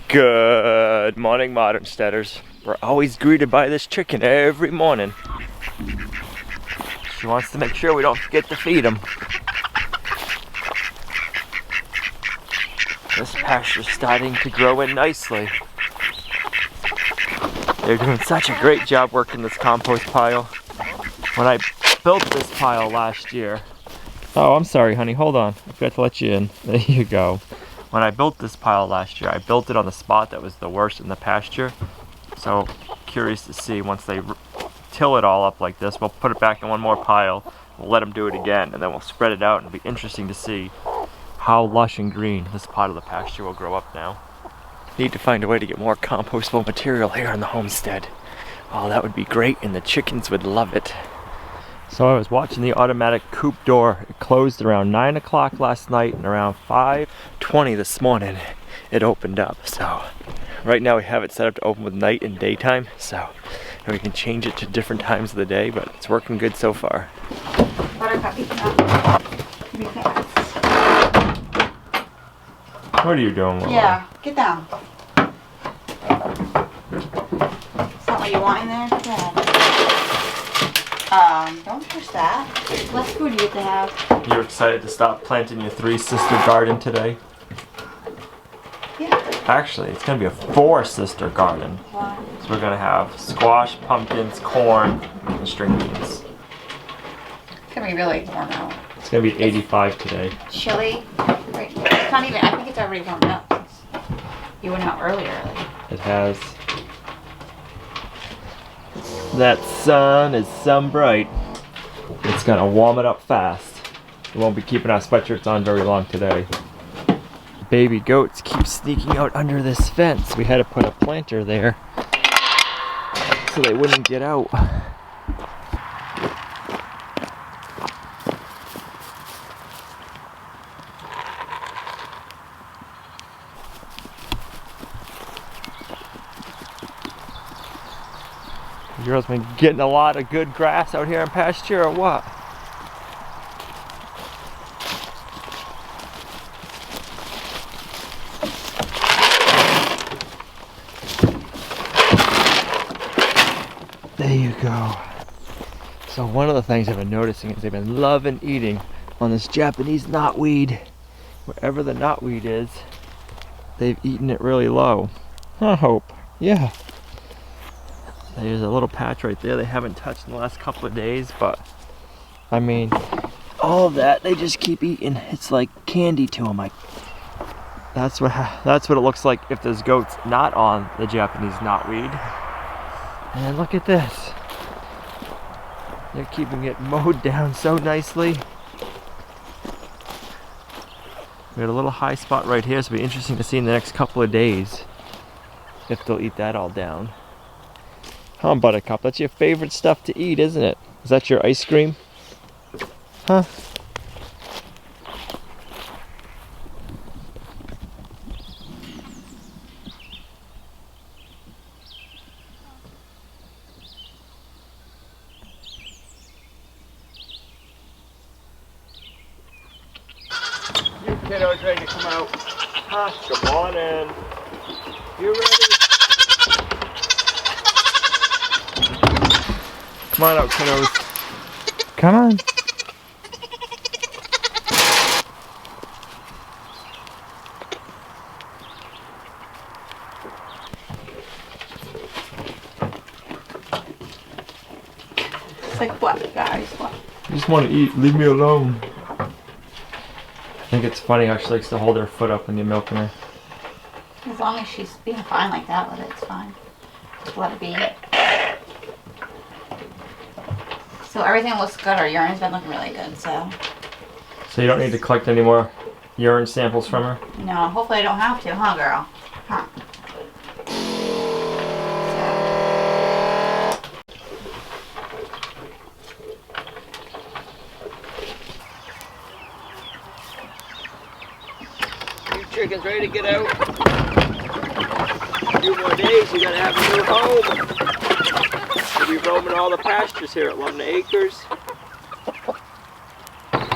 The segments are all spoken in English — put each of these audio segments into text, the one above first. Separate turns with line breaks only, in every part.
Good morning, Modern Steaders. We're always greeted by this chicken every morning. She wants to make sure we don't forget to feed them. This pasture's starting to grow in nicely. They're doing such a great job working this compost pile. When I built this pile last year, oh, I'm sorry, honey, hold on. I forgot to let you in. There you go. When I built this pile last year, I built it on the spot that was the worst in the pasture. So, curious to see once they till it all up like this, we'll put it back in one more pile. We'll let them do it again, and then we'll spread it out. And it'll be interesting to see how lush and green this part of the pasture will grow up now. Need to find a way to get more compostable material here on the homestead. Oh, that would be great, and the chickens would love it. So I was watching the automatic coop door. It closed around 9 o'clock last night, and around 5:20 this morning it opened up. So right now we have it set up to open with night and daytime, so and we can change it to different times of the day, but it's working good so far.
Buttercup, be fast.
What are you doing, Lola?
Yeah, get down. Is that what you want in there? Yeah. Don't touch that. Less food you get to have.
You're excited to stop planting your 3-sister garden today?
Yeah.
Actually, it's going to be a 4-sister garden.
Why?
So we're going to have squash, pumpkins, corn, and string beans.
It's gonna be really warm out.
It's going to be 85 today.
Chilly. Right. It's not even. I think it's already warmed up. You went out early.
It has. That sun is sun bright. It's going to warm it up fast. We won't be keeping our sweatshirts on very long today. Baby goats keep sneaking out under this fence. We had to put a planter there so they wouldn't get out. The girls been getting a lot of good grass out here in pasture or what? There you go. So one of the things I've been noticing is they've been loving eating on this Japanese knotweed. Wherever the knotweed is, they've eaten it really low. I hope. Yeah. There's a little patch right there they haven't touched in the last couple of days, but I mean, all of that they just keep eating. It's like candy to them. That's what it looks like if there's goats not on the Japanese knotweed. And look at this. They're keeping it mowed down so nicely. We got a little high spot right here, so it'll be interesting to see in the next couple of days if they'll eat that all down. Huh, Buttercup? That's your favorite stuff to eat, isn't it? Is that your ice cream? Huh? You kiddos ready to come out? Huh? Good morning. You ready? Come on out, kiddos. Come on.
It's like what, guys? What?
I just want to eat. Leave me alone. I think it's funny how she likes to hold her foot up when you're milking her.
As long as she's being fine like that with it, it's fine. Just let it be. So everything looks good. Our urine's been looking really good, so.
So you don't need to collect any more urine samples from her?
No, hopefully I don't have to, huh, girl? Huh.
You chickens ready to get out? A few more days, you gotta have a new home. We'll be roaming all the pastures here at Lumnah Acres.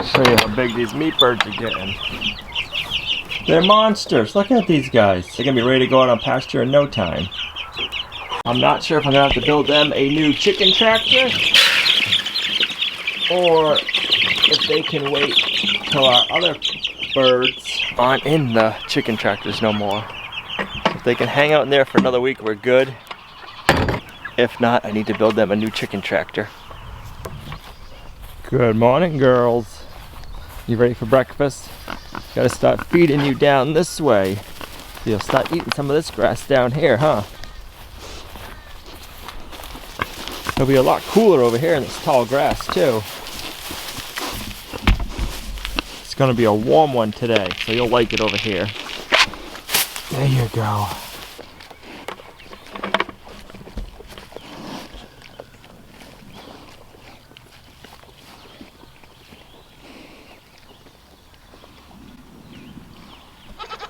Show you how big these meat birds are getting. They're monsters. Look at these guys. They're gonna be ready to go out on pasture in no time. I'm not sure if I'm gonna have to build them a new chicken tractor or if they can wait till our other birds aren't in the chicken tractors no more. If they can hang out in there for another week, we're good. If not, I need to build them a new chicken tractor. Good morning, girls. You ready for breakfast? Gotta start feeding you down this way. You'll start eating some of this grass down here, huh? It'll be a lot cooler over here in this tall grass, too. It's gonna be a warm one today, so you'll like it over here. There you go.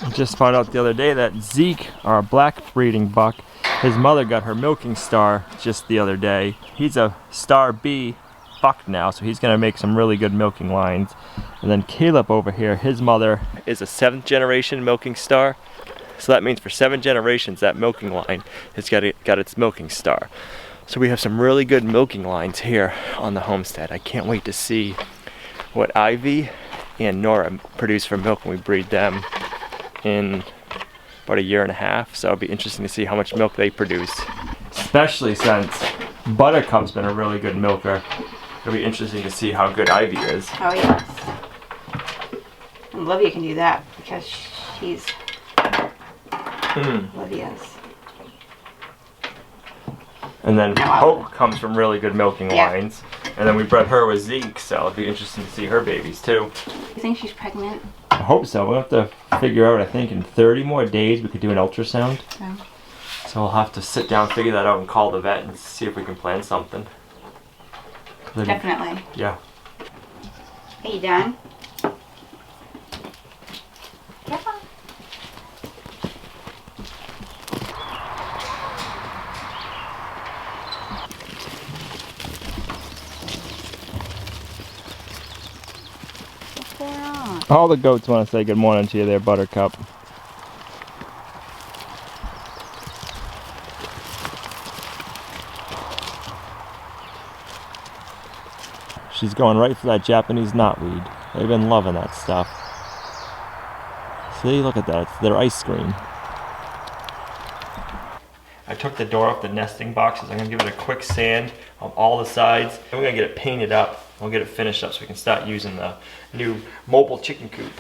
I just found out the other day that Zeke, our black breeding buck, his mother got her milking star just the other day. He's a star B buck now, so he's gonna make some really good milking lines. And then Caleb over here, his mother is a 7th generation milking star. So that means for 7 generations that milking line has got its milking star. So we have some really good milking lines here on the homestead. I can't wait to see what Ivy and Nora produce for milk when we breed them in about 1.5 years. So it'll be interesting to see how much milk they produce. Especially since Buttercup's been a really good milker. It'll be interesting to see how good Ivy is.
Oh yes. And Olivia can do that because she's Olivia's.
And then Hope comes from really good milking
Yeah.
lines. And then we bred her with Zeke, so it'll be interesting to see her babies too.
You think she's pregnant?
I hope so. We'll have to figure out, I think in 30 more days we could do an ultrasound.
No.
So we'll have to sit down, figure that out, and call the vet and see if we can plan something.
Definitely.
Yeah.
Are you done? Careful. What's going on?
All the goats want to say good morning to you there, Buttercup. She's going right for that Japanese knotweed. They've been loving that stuff. See, look at that. It's their ice cream. I took the door off the nesting boxes. I'm going to give it a quick sand on all the sides. And we're going to get it painted up. We'll get it finished up so we can start using the new mobile chicken coop.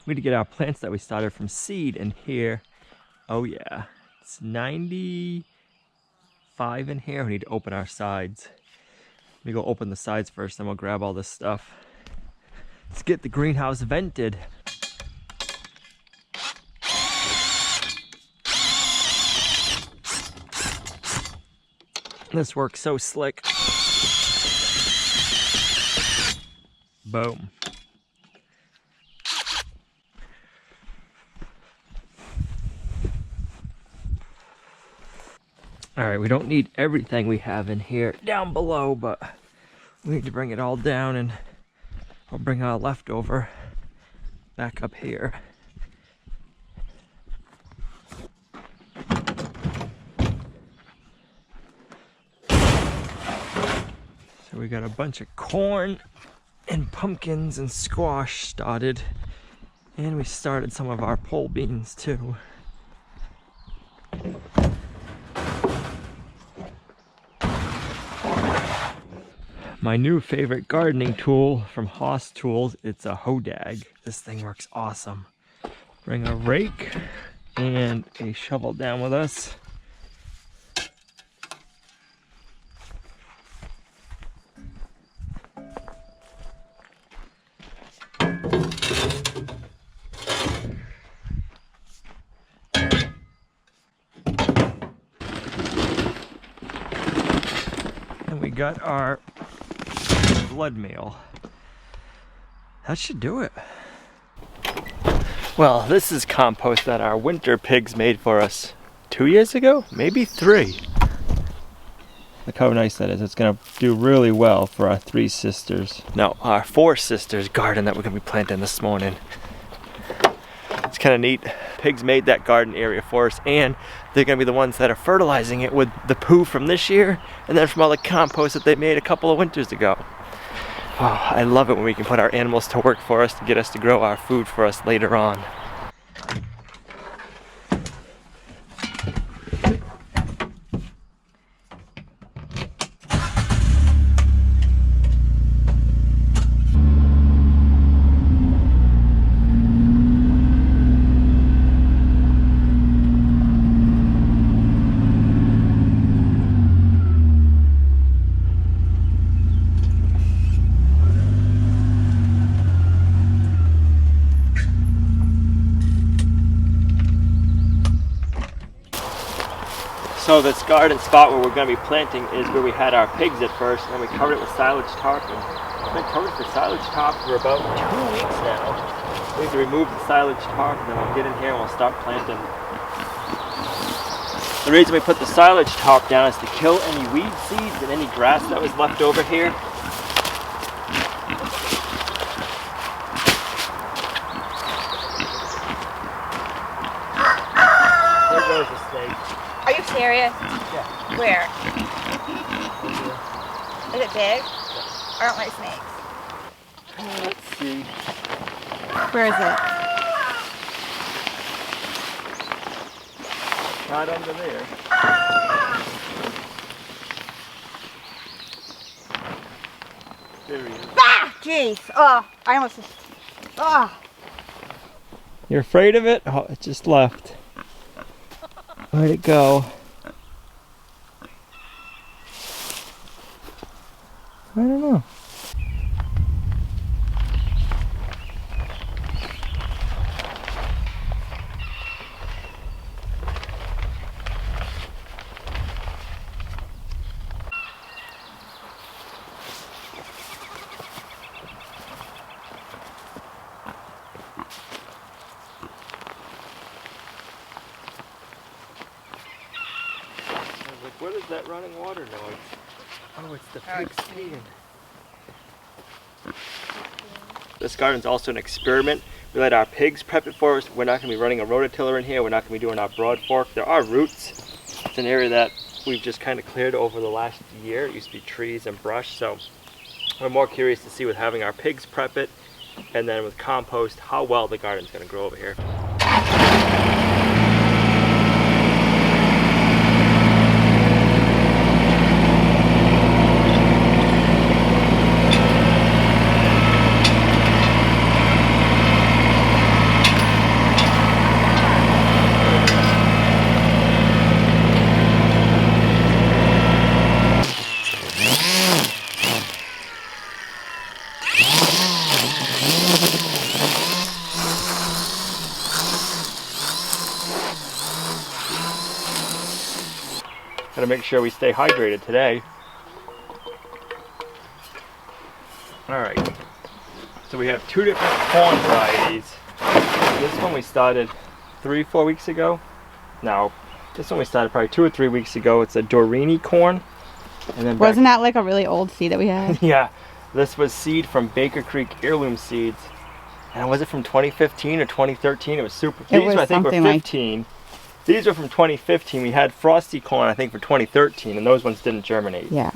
We need to get our plants that we started from seed in here. Oh yeah, it's 95 in here. We need to open our sides. Let me go open the sides first, then we'll grab all this stuff. Let's get the greenhouse vented. This works so slick. Boom. Alright, we don't need everything we have in here down below, but we need to bring it all down, and I'll bring our leftover back up here. So we got a bunch of corn and pumpkins and squash started, and we started some of our pole beans too. My new favorite gardening tool from Haas Tools, it's a hodag. This thing works awesome. Bring a rake and a shovel down with us. And we got our blood meal. That should do it. Well, this is compost that our winter pigs made for us 2 years ago, maybe 3. Look how nice that is. It's gonna do really well for our 3 sisters. No, our 4 sisters garden that we're gonna be planting this morning. It's kind of neat. Pigs made that garden area for us, and they're gonna be the ones that are fertilizing it with the poo from this year, and then from all the compost that they made a couple of winters ago. Oh, I love it when we can put our animals to work for us to get us to grow our food for us later on. So this garden spot where we're going to be planting is where we had our pigs at first, and then we covered it with silage tarp, and it's been covered for silage tarp for about 2 weeks now. We need to remove the silage tarp, and then we'll get in here and we'll start planting. The reason we put the silage tarp down is to kill any weed seeds and any grass that was left over here. There goes the snake.
Are you serious?
Yeah.
Where? Is it big? I don't like snakes.
Let's see.
Where is it?
Not under there. There he is.
Ah! Jeez! Oh, I almost just... Oh!
You're afraid of it? Oh, it just left. Where'd it go? I don't know. What is that running water noise? Oh, it's the pig skiing. This garden's also an experiment. We let our pigs prep it for us. We're not going to be running a rototiller in here. We're not going to be doing our broad fork. There are roots. It's an area that we've just kind of cleared over the last year. It used to be trees and brush, so we're more curious to see with having our pigs prep it, and then with compost, how well the garden's going to grow over here. Gotta make sure we stay hydrated today. Alright, so we have 2 different corn varieties. This one we started 3-4 weeks ago. No, this one we started probably 2 or 3 weeks ago. It's a Dorini corn. And then
Wasn't that like a really old seed that we had?
Yeah, this was seed from Baker Creek Heirloom Seeds. And was it from 2015 or 2013? It was super. These I think were 15. These are from 2015. We had frosty corn, I think, for 2013, and those ones didn't germinate.
Yeah.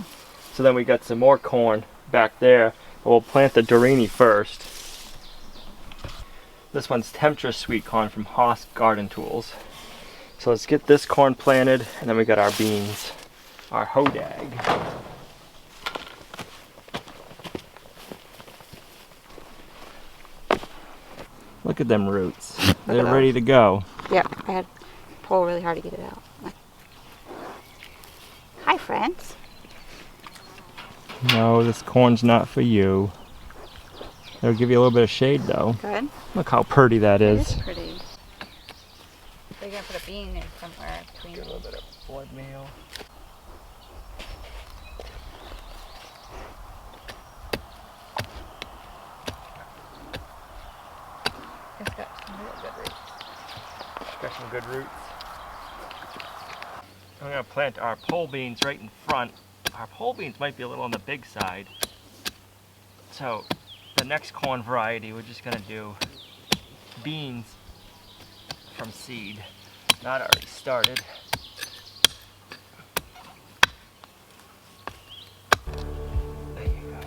So then we got some more corn back there. But we'll plant the Dorini first. This one's Temptra sweet corn from Haas Garden Tools. So let's get this corn planted, and then we got our beans, our hodag. Look at them roots. They're ready to go.
Yep, I had to pull really hard to get it out. Hi, friends.
No, this corn's not for you. It'll give you a little bit of shade, though.
Good.
Look how pretty that
It
is.
is pretty. They're gonna put a bean in somewhere between.
Get a little bit of blood meal.
It's got some real good roots.
Got some good roots. I'm gonna plant our pole beans right in front. Our pole beans might be a little on the big side. So the next corn variety, we're just gonna do beans from seed. Not already started. There you go.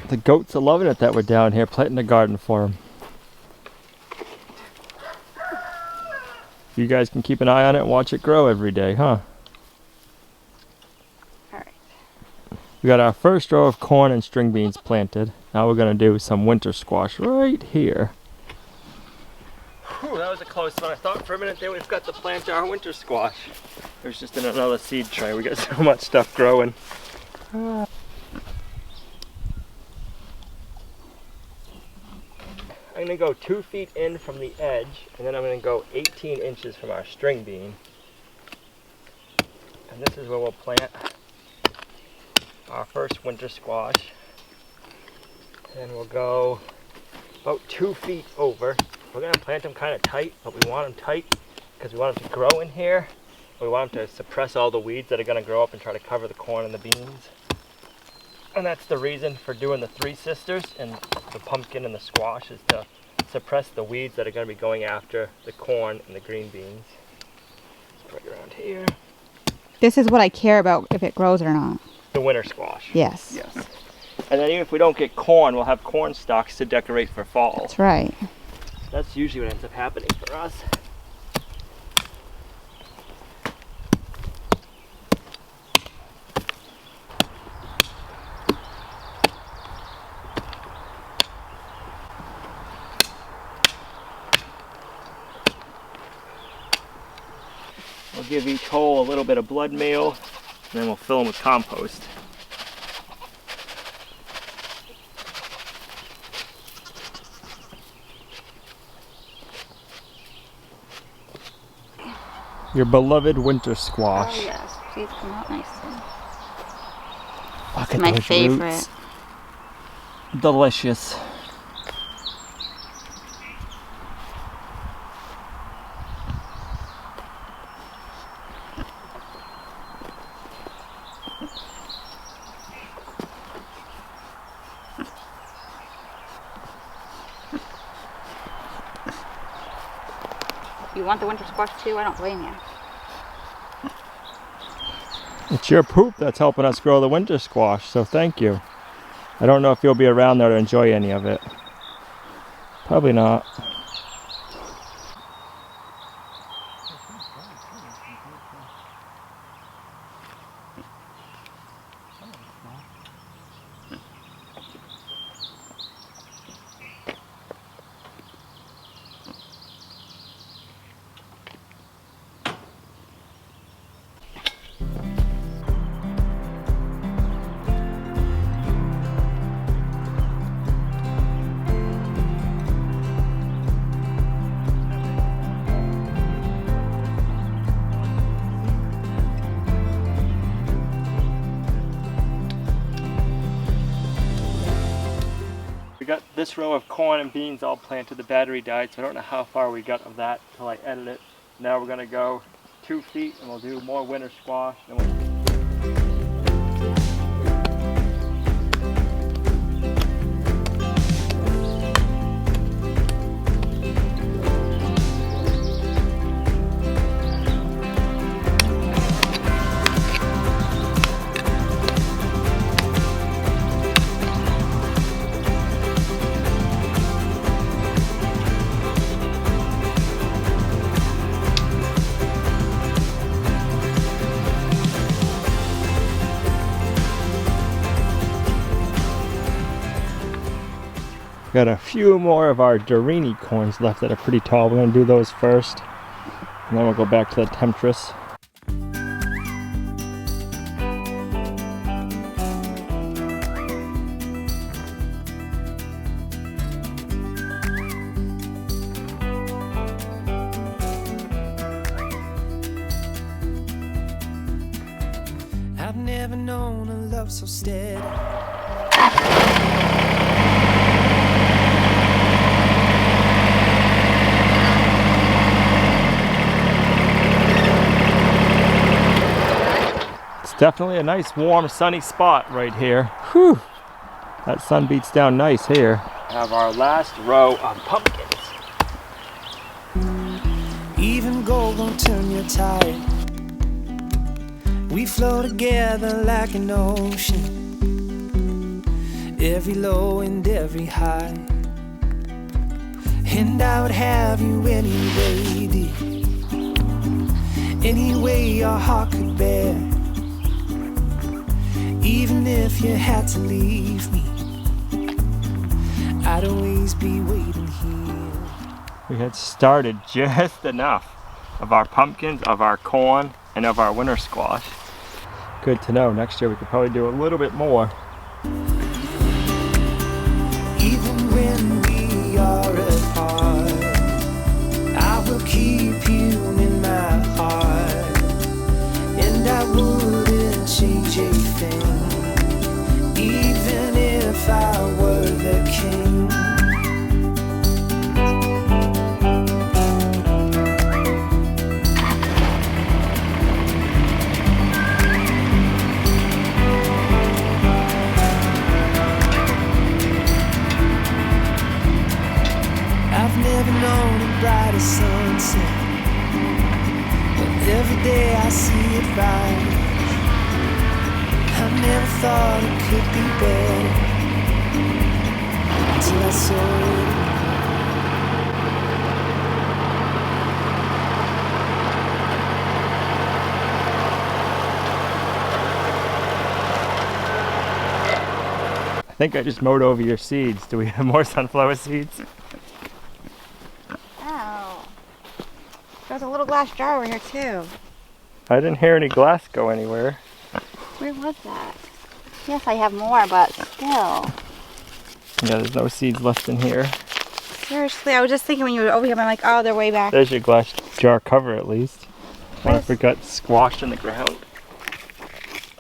The goats are loving it that we're down here planting a garden for them. You guys can keep an eye on it and watch it grow every day, huh?
Alright.
We got our first row of corn and string beans planted. Now we're going to do some winter squash right here. Whew, that was a close one. I thought for a minute there we've got to plant our winter squash. It was just in another seed tray. We got so much stuff growing. I'm going to go 2 feet in from the edge, and then I'm going to go 18 inches from our string bean. And this is where we'll plant our first winter squash. And we'll go about 2 feet over. We're going to plant them kind of tight, but we want them tight because we want them to grow in here. We want them to suppress all the weeds that are going to grow up and try to cover the corn and the beans. And that's the reason for doing the 3 sisters and the pumpkin and the squash, is to suppress the weeds that are going to be going after the corn and the green beans. It's right around here.
This is what I care about, if it grows or not.
The winter squash.
Yes.
Yes. And then even if we don't get corn, we'll have corn stalks to decorate for fall.
That's right.
That's usually what ends up happening for us. We'll give each hole a little bit of blood meal, and then we'll fill them with compost. Your beloved winter squash.
Oh yes, these come out nicely.
Look
It's
at
my
those
favorite.
roots. Delicious.
You want the winter squash too? I don't blame you.
It's your poop that's helping us grow the winter squash, so thank you. I don't know if you'll be around there to enjoy any of it. Probably not. We got this row of corn and beans all planted. The battery died, so I don't know how far we got of that until I edit it. Now we're gonna go 2 feet and we'll do more winter squash. And Got a few more of our Durini corns left that are pretty tall. We're gonna do those first, and then we'll go back to the temptress.
I've never known a love so steady.
It's definitely a nice, warm, sunny spot right here. Whew! That sun beats down nice here. Have our last row of pumpkins.
Even gold won't turn your tide. We flow together like an ocean, every low and every high. And I would have you anyway, dear, any way your heart could bear. Even if you had to leave me, I'd always be waiting here.
We had started just enough of our pumpkins, of our corn, and of our winter squash. Good to know. Next year we could probably do a little bit more.
Even when we are apart, I will keep you in my heart, and I wouldn't change a thing, even if I were the king. Never known a brighter sunset, but every day I see it rise. I never thought it could be better until I saw
I think I just mowed over your seeds. Do we have more sunflower seeds?
Oh. There's a little glass jar over here too.
I didn't hear any glass go anywhere.
Where was that? Yes, I have more, but still.
Yeah, there's no seeds left in here.
Seriously, I was just thinking when you were over here, I'm like, oh, they're way back.
There's your glass jar cover at least. I wonder if it got squashed in the ground.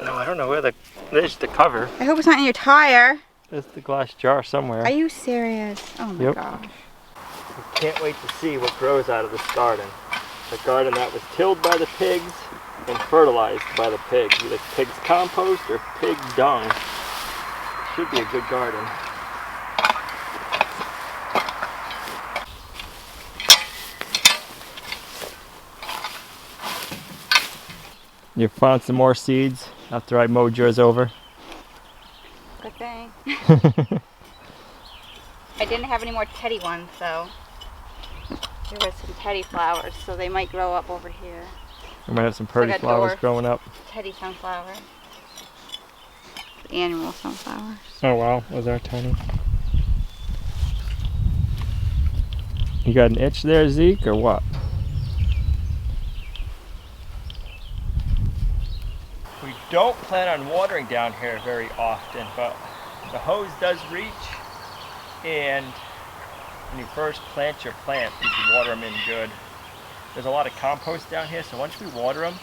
No, I don't know where there's the cover.
I hope it's not in your tire.
There's the glass jar somewhere.
Are you serious? Oh my gosh.
I can't wait to see what grows out of this garden. A garden that was tilled by the pigs and fertilized by the pigs. Either pig's compost or pig dung. Should be a good garden. You found some more seeds after I mowed yours over?
Good thing. I didn't have any more teddy ones, so there were some teddy flowers, so they might grow up over here.
We might have some pretty
Like a
flowers
dwarf
growing up.
Teddy sunflower. Annual sunflowers.
Oh wow, those are tiny. You got an itch there, Zeke, or what? We don't plan on watering down here very often, but the hose does reach, and when you first plant your plants, you can water them in good. There's a lot of compost down here, so once we water them,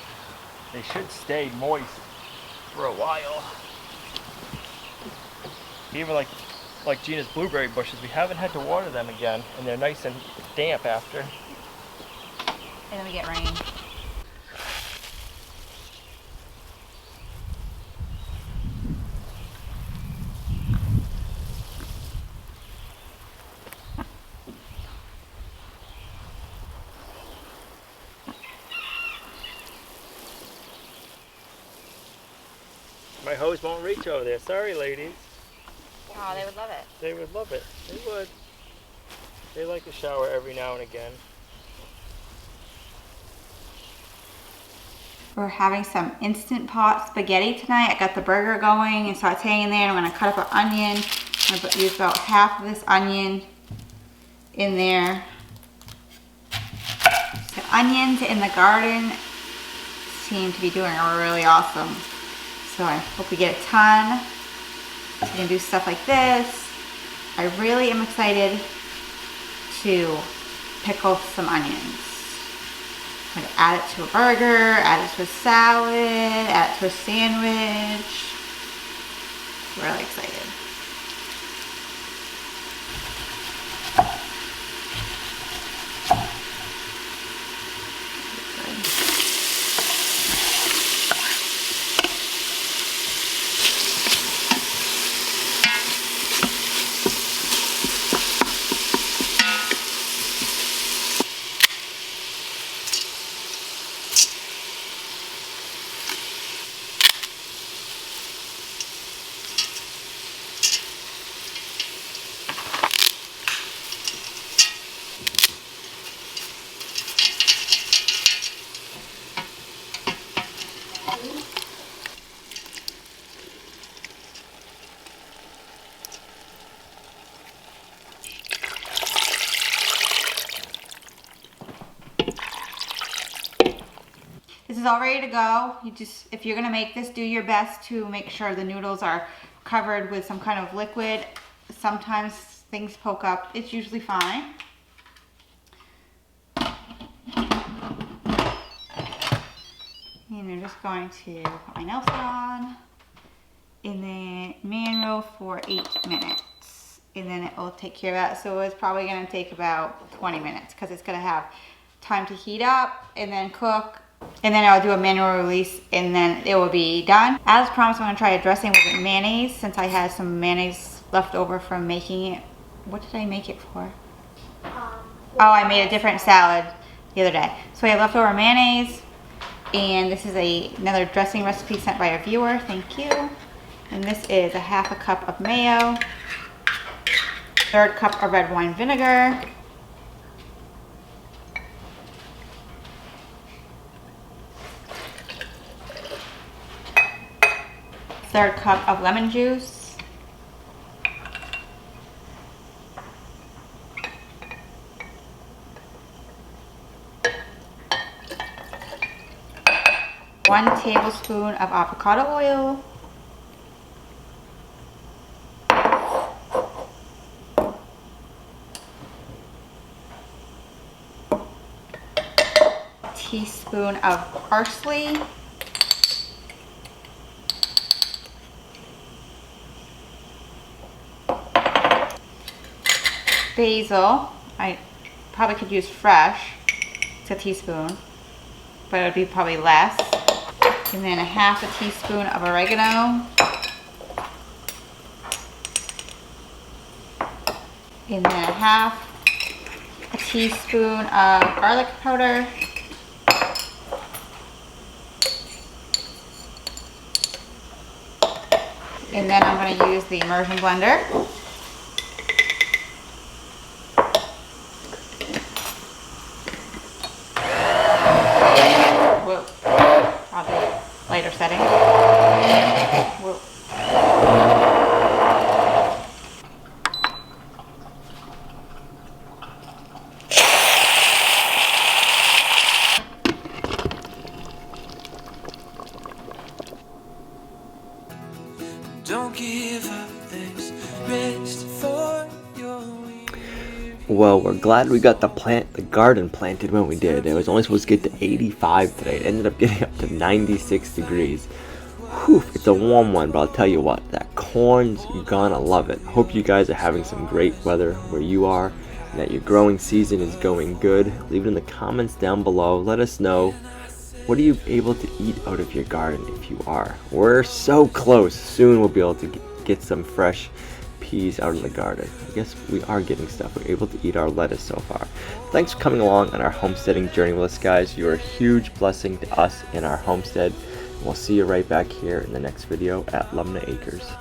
they should stay moist for a while. Even like Gina's blueberry bushes, we haven't had to water them again, and they're nice and damp after.
And then we get rain.
My hose won't reach over there. Sorry, ladies.
Oh, they would love it.
They would love it. They would. They like to shower every now and again.
We're having some Instant Pot spaghetti tonight. I got the burger going and sauteing in there, and I'm going to cut up an onion, I'm going to use about half of this onion in there. The onions in the garden seem to be doing really awesome. So I hope we get a ton. So we can do stuff like this. I really am excited to pickle some onions. I'm going to add it to a burger, add it to a salad, add it to a sandwich. Really excited. This is all ready to go. If you're gonna make this, do your best to make sure the noodles are covered with some kind of liquid. Sometimes things poke up. It's usually fine. And I'm just going to put my nail set on and then manual for 8 minutes. And then it will take care of that. So it's probably gonna take about 20 minutes because it's gonna have time to heat up and then cook. And then I'll do a manual release and then it will be done. As promised, I'm gonna try a dressing with mayonnaise since I had some mayonnaise left over from making it. What did I make it for? Oh, I made a different salad the other day. So I have leftover mayonnaise, and this is another dressing recipe sent by a viewer, thank you. And this is a half a cup of mayo, 1/3 cup of red wine vinegar, third cup of lemon juice, one tablespoon of avocado oil, teaspoon of parsley, basil. I probably could use fresh. It's a teaspoon, but it would be probably less. And then a half a teaspoon of oregano. And then a half a teaspoon of garlic powder. And then I'm going to use the immersion blender. Whoa, probably lighter setting. Whoa.
Don't give up, there's rest for your
Well, we're glad we got the garden planted when we did. It was only supposed to get to 85 today. It ended up getting up to 96 degrees. Whew, it's a warm one, but I'll tell you what, that corn's gonna love it. Hope you guys are having some great weather where you are, and that your growing season is going good. Leave it in the comments down below. Let us know. What are you able to eat out of your garden if you are? We're so close. Soon we'll be able to get some fresh peas out of the garden. I guess we are getting stuff. We're able to eat our lettuce so far. Thanks for coming along on our homesteading journey with us, guys. You're a huge blessing to us in our homestead. We'll see you right back here in the next video at Lumnah Acres.